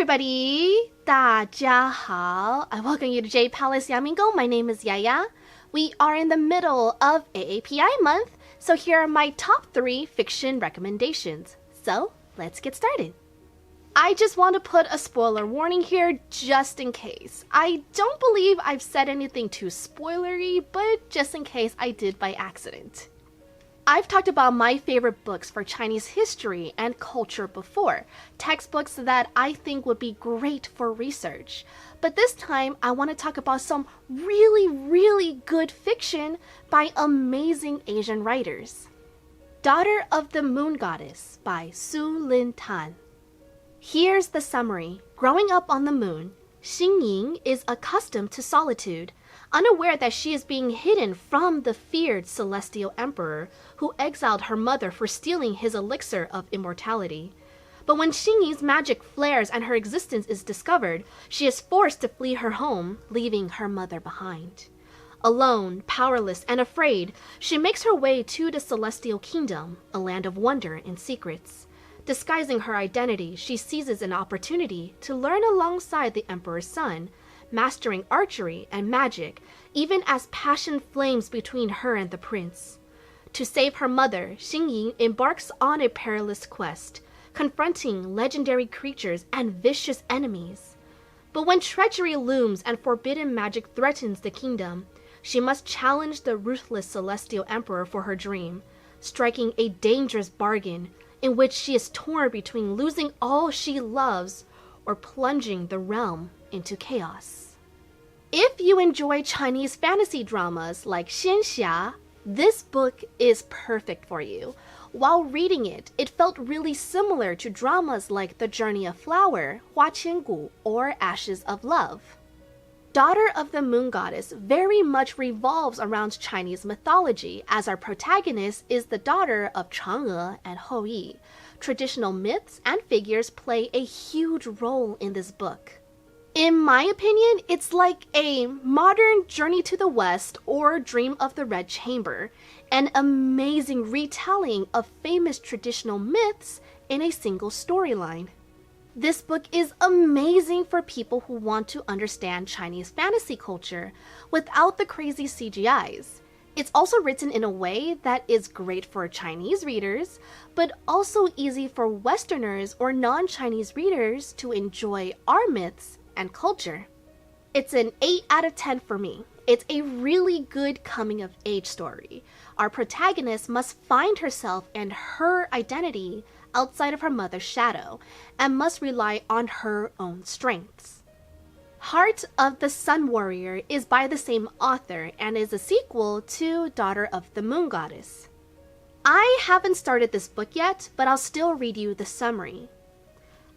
everybody! 大家好! I welcome you to Jade Palace Yamingo. My name is Yaya. We are in the middle of AAPI Month, so here are my top 3 fiction recommendations. So, let's get started. I just want to put a spoiler warning here just in case. I don't believe I've said anything too spoilery, but just in case I did by accident. I've talked about my favorite books for Chinese history and culture before, textbooks that I think would be great for research. But this time, I want to talk about some really good fiction by amazing Asian writers. Daughter of the Moon Goddess by Su Lin Tan. Here's the summary. Growing up on the moon, Xingying is accustomed to solitude, unaware that she is being hidden from the feared celestial emperor who exiled her mother for stealing his elixir of immortality. But when Xingying's magic flares and her existence is discovered, she is forced to flee her home, leaving her mother behind. Alone, powerless, and afraid, she makes her way to the celestial kingdom, a land of wonder and secrets. Disguising her identity, she seizes an opportunity to learn alongside the emperor's son, mastering archery and magic, even as passion flames between her and the prince. To save her mother, Xingying embarks on a perilous quest, confronting legendary creatures and vicious enemies. But when treachery looms and forbidden magic threatens the kingdom, she must challenge the ruthless celestial emperor for her dream, striking a dangerous bargain in which she is torn between losing all she loves or plunging the realm into chaos. If you enjoy Chinese fantasy dramas like Xianxia, this book is perfect for you. While reading it, it felt really similar to dramas like The Journey of Flower, Hua Qiangu, or Ashes of Love. Daughter of the Moon Goddess very much revolves around Chinese mythology, as our protagonist is the daughter of Chang'e and Houyi. Traditional myths and figures play a huge role in this book. In my opinion, it's like a modern Journey to the West or Dream of the Red Chamber, an amazing retelling of famous traditional myths in a single storyline. This book is amazing for people who want to understand Chinese fantasy culture without the crazy CGIs. It's also written in a way that is great for Chinese readers, but also easy for Westerners or non-Chinese readers to enjoy our myths and culture. It's an 8 out of 10 for me. It's a really good coming-of-age story. Our protagonist must find herself and her identity outside of her mother's shadow, and must rely on her own strengths. Heart of the Sun Warrior is by the same author and is a sequel to Daughter of the Moon Goddess. I haven't started this book yet, but I'll still read you the summary.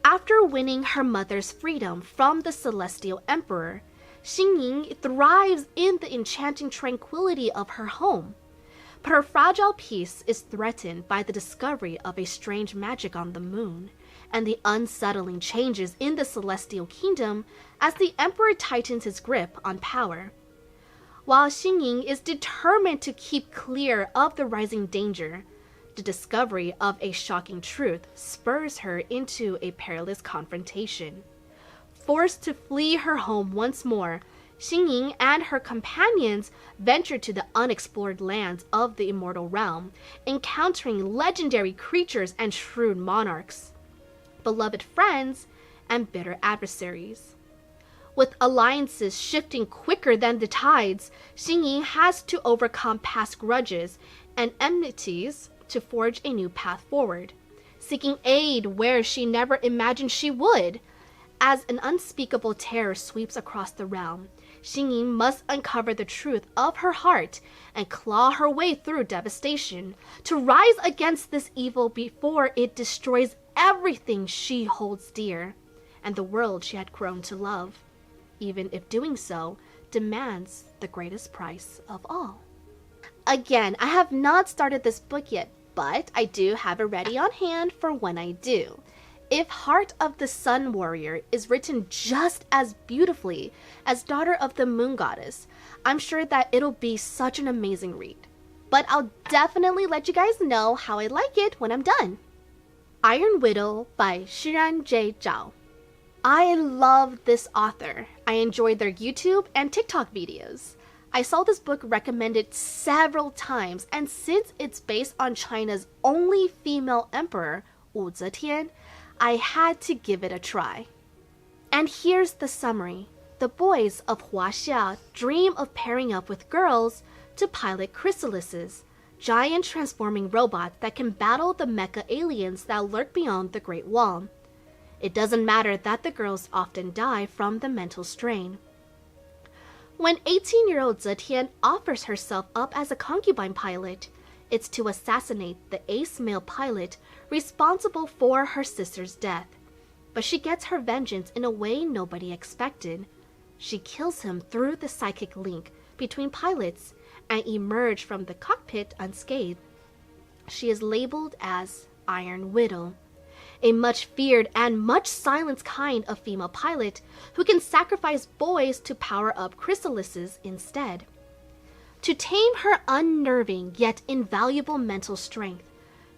After winning her mother's freedom from the celestial emperor, Xingying thrives in the enchanting tranquility of her home. But her fragile peace is threatened by the discovery of a strange magic on the moon, and the unsettling changes in the celestial kingdom as the emperor tightens his grip on power. While Xingying is determined to keep clear of the rising danger, the discovery of a shocking truth spurs her into a perilous confrontation. Forced to flee her home once more, Xingying and her companions venture to the unexplored lands of the immortal realm, encountering legendary creatures and shrewd monarchs, beloved friends, and bitter adversaries. With alliances shifting quicker than the tides, Xingying has to overcome past grudges and enmities to forge a new path forward, seeking aid where she never imagined she would. As an unspeakable terror sweeps across the realm, Xingying must uncover the truth of her heart and claw her way through devastation to rise against this evil before it destroys everything she holds dear and the world she had grown to love, even if doing so demands the greatest price of all. Again, I have not started this book yet, but I do have it ready on hand for when I do. If Heart of the Sun Warrior is written just as beautifully as Daughter of the Moon Goddess, I'm sure that it'll be such an amazing read. But I'll definitely let you guys know how I like it when I'm done. Iron Widow by Xiran Zhao. I love this author. I enjoyed their YouTube and TikTok videos. I saw this book recommended several times, and since it's based on China's only female emperor, Wu Zetian, I had to give it a try. And here's the summary. The boys of Huaxia dream of pairing up with girls to pilot chrysalises, giant transforming robots that can battle the mecha aliens that lurk beyond the Great Wall. It doesn't matter that the girls often die from the mental strain. When 18-year-old Zetian offers herself up as a concubine pilot, it's to assassinate the ace male pilot responsible for her sister's death. But she gets her vengeance in a way nobody expected. She kills him through the psychic link between pilots and emerges from the cockpit unscathed. She is labeled as Iron Widow, a much feared and much silenced kind of female pilot who can sacrifice boys to power up chrysalises instead. To tame her unnerving yet invaluable mental strength,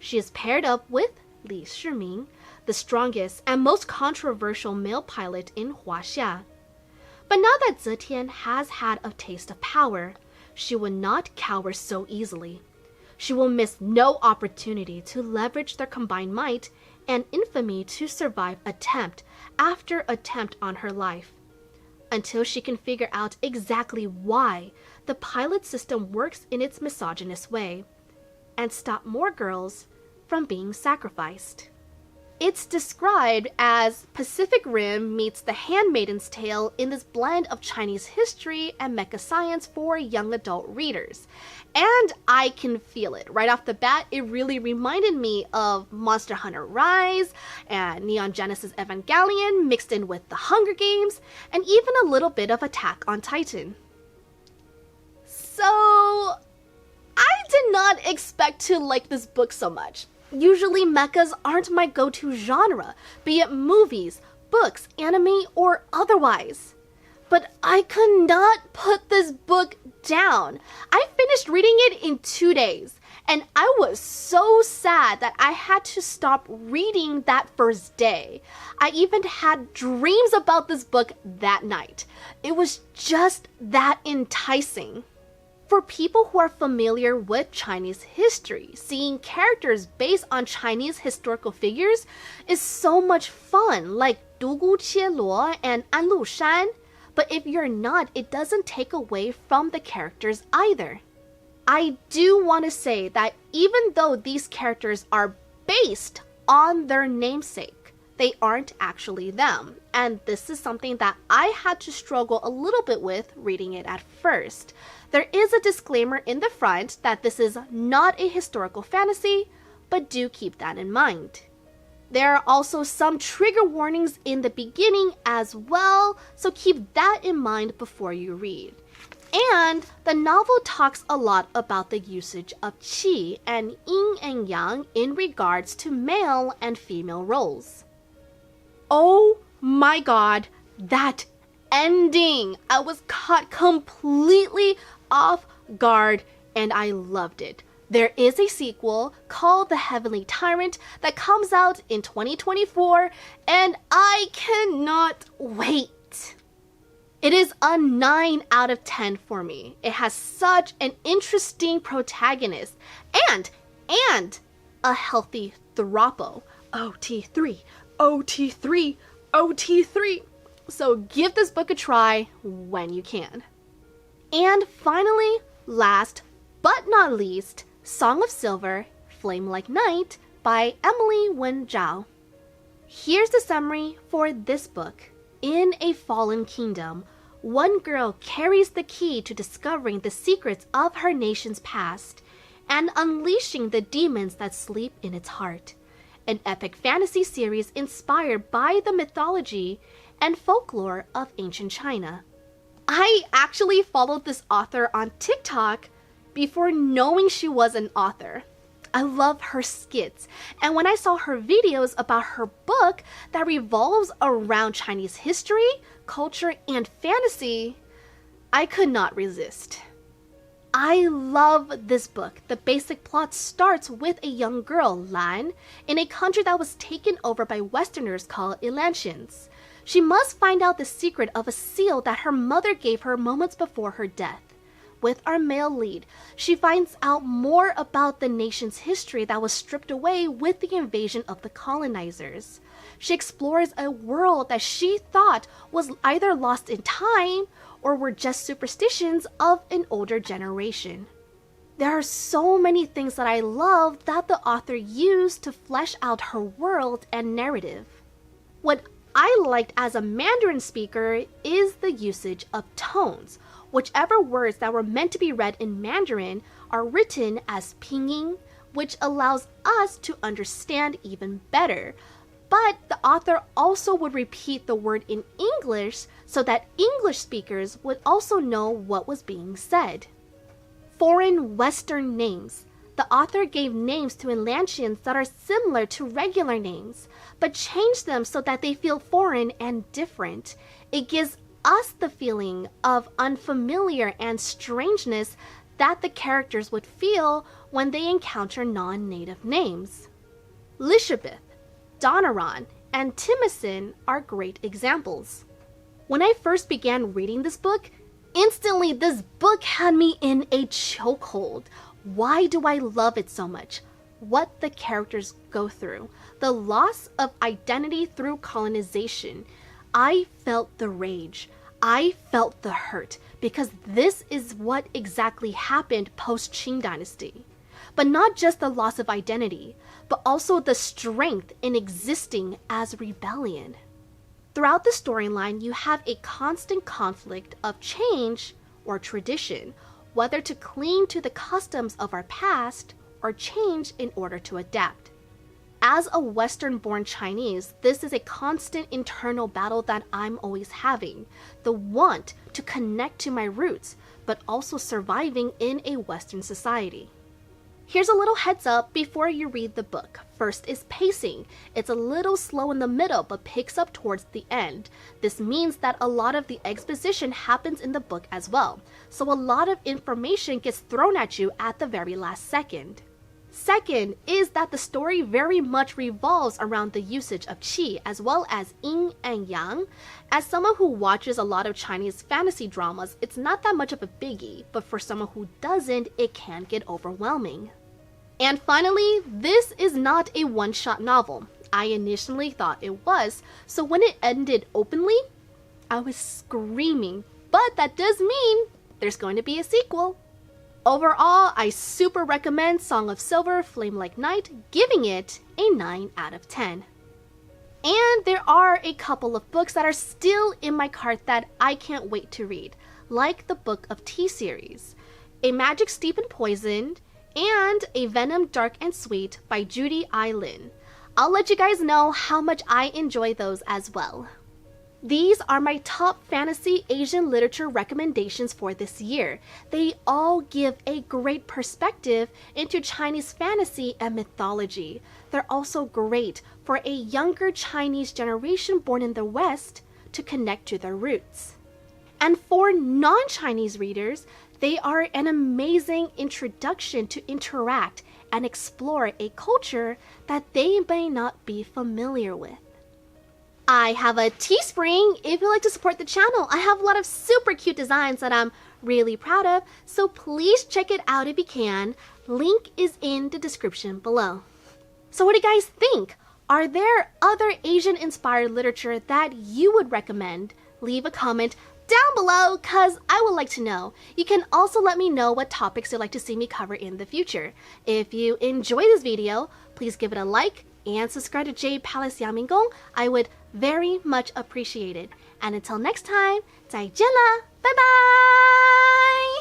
she is paired up with Li Shiming, the strongest and most controversial male pilot in Huaxia. But now that Zetian has had a taste of power, she will not cower so easily. She will miss no opportunity to leverage their combined might and infamy to survive attempt after attempt on her life, until she can figure out exactly why the pilot system works in its misogynist way, and stop more girls from being sacrificed. It's described as Pacific Rim meets The Handmaid's Tale in this blend of Chinese history and mecha science for young adult readers. And I can feel it. Right off the bat, it really reminded me of Monster Hunter Rise and Neon Genesis Evangelion mixed in with The Hunger Games and even a little bit of Attack on Titan. So, I did not expect to like this book so much. Usually mechas aren't my go-to genre, be it movies, books, anime, or otherwise. But I could not put this book down. I finished reading it in 2 days, and I was so sad that I had to stop reading that first day. I even had dreams about this book that night. It was just that enticing. For people who are familiar with Chinese history, seeing characters based on Chinese historical figures is so much fun, like Du Gu Qie Luo and An Lu Shan. But if you're not, it doesn't take away from the characters either. I do want to say that even though these characters are based on their namesake, they aren't actually them. And this is something that I had to struggle a little bit with reading it at first. There is a disclaimer in the front that this is not a historical fantasy, but do keep that in mind. There are also some trigger warnings in the beginning as well, so keep that in mind before you read. And the novel talks a lot about the usage of qi and yin and yang in regards to male and female roles. Oh my god, that ending! I was caught completely off guard and I loved it. There is a sequel called The Heavenly Tyrant that comes out in 2024 and I cannot wait. It is a 9 out of 10 for me. It has such an interesting protagonist and a healthy throuple. OT3, OT3, OT3. So give this book a try when you can. And finally, last but not least, Song of Silver, Flame Like Night by Emily Wen Zhao. Here's the summary for this book. In a fallen kingdom, one girl carries the key to discovering the secrets of her nation's past and unleashing the demons that sleep in its heart. An epic fantasy series inspired by the mythology and folklore of ancient China. I actually followed this author on TikTok before knowing she was an author. I love her skits, and when I saw her videos about her book that revolves around Chinese history, culture, and fantasy, I could not resist. I love this book. The basic plot starts with a young girl, Lan, in a country that was taken over by Westerners called Elantians. She must find out the secret of a seal that her mother gave her moments before her death. With our male lead, she finds out more about the nation's history that was stripped away with the invasion of the colonizers. She explores a world that she thought was either lost in time or were just superstitions of an older generation. There are so many things that I love that the author used to flesh out her world and narrative. What I liked as a Mandarin speaker is the usage of tones. Whichever words that were meant to be read in Mandarin are written as pinyin, which allows us to understand even better. But the author also would repeat the word in English so that English speakers would also know what was being said. Foreign Western names. The author gave names to Atlanteans that are similar to regular names, but changed them so that they feel foreign and different. It gives us the feeling of unfamiliar and strangeness that the characters would feel when they encounter non-native names. Lishabeth, Donaran, and Timison are great examples. When I first began reading this book, instantly this book had me in a chokehold. Why do I love it so much? What the characters go through, the loss of identity through colonization. I felt the rage. I felt the hurt because this is what exactly happened post-Qing Dynasty. But not just the loss of identity, but also the strength in existing as rebellion. Throughout the storyline, you have a constant conflict of change or tradition, whether to cling to the customs of our past or change in order to adapt. As a Western-born Chinese, this is a constant internal battle that I'm always having. The want to connect to my roots, but also surviving in a Western society. Here's a little heads up before you read the book. First is pacing. It's a little slow in the middle, but picks up towards the end. This means that a lot of the exposition happens in the book as well, so a lot of information gets thrown at you at the very last second. Second is that the story very much revolves around the usage of qi as well as yin and yang. As someone who watches a lot of Chinese fantasy dramas, it's not that much of a biggie, but for someone who doesn't, it can get overwhelming. And finally, this is not a one-shot novel. I initially thought it was, so when it ended openly, I was screaming, but that does mean there's going to be a sequel. Overall, I super recommend Song of Silver, Flame Like Night, giving it a 9 out of 10. And there are a couple of books that are still in my cart that I can't wait to read, like the Book of Tea series, A Magic Steeped in Poison, and A Venom Dark and Sweet by Judy I. Lynn. I'll let you guys know how much I enjoy those as well. These are my top fantasy Asian literature recommendations for this year. They all give a great perspective into Chinese fantasy and mythology. They're also great for a younger Chinese generation born in the West to connect to their roots. And for non-Chinese readers, they are an amazing introduction to interact and explore a culture that they may not be familiar with. I have a Teespring if you'd like to support the channel. I have a lot of super cute designs that I'm really proud of, so please check it out if you can. Link is in the description below. So what do you guys think? Are there other Asian-inspired literature that you would recommend? Leave a comment down below because I would like to know. You can also let me know what topics you'd like to see me cover in the future. If you enjoy this video, please give it a like and subscribe to Jade Palace Yamingong. I would very much appreciate it. And until next time, 再见了，拜拜。